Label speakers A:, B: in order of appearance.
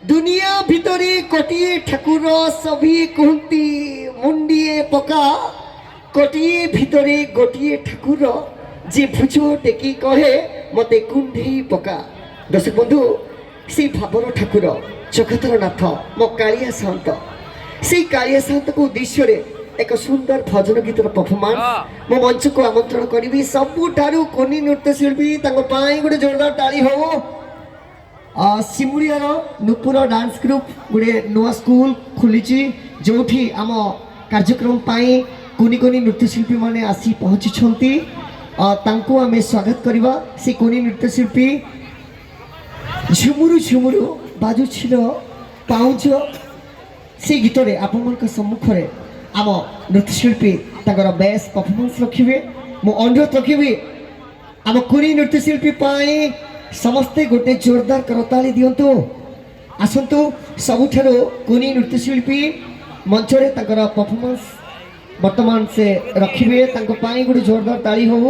A: दुनिया भितरे कोटिए ठाकुर सभी कहती मुंडिए पका कोटिए भितरे गोटिए ठाकुर जे भुजो टेकी कहे मते कुंढेई पका। दर्शक बंधु से भावर ठाकुर जगतर नाथ मो कालिया सात से कालिया सात को उद्देश्य एक सुंदर भजन गीतर परफॉर्मेंस मो मंच को आमंत्रण करी सबुठारु कोनी नृत्य शिल्पी गोटे जोरदार ताली हो। सिमुलियार नुपुर डांस ग्रुप गोटे नुआ स्कूल खोली जो आम कार्यक्रम कोनी कोनी नृत्यशिल्पी माने आसी पहुँची आम स्वागत करवा। से कोनी नृत्यशिल्पी झुमुरु झुमुरु बाजुछिल पाउच से गीतरे आपण सम्मुख आम नृत्यशिल्पी बेस्ट परफॉर्मेंस रखिए। मु अनुरोध रखी आम कोनी नृत्यशिल्पी समस्ते गोटे जोरदार करताली दिंतु आसतु सबुठारु कोनी नृत्यशिल्पी मंचरे परफॉर्मेंस वर्तमान से रखिए गोटे जोरदार ताली हो।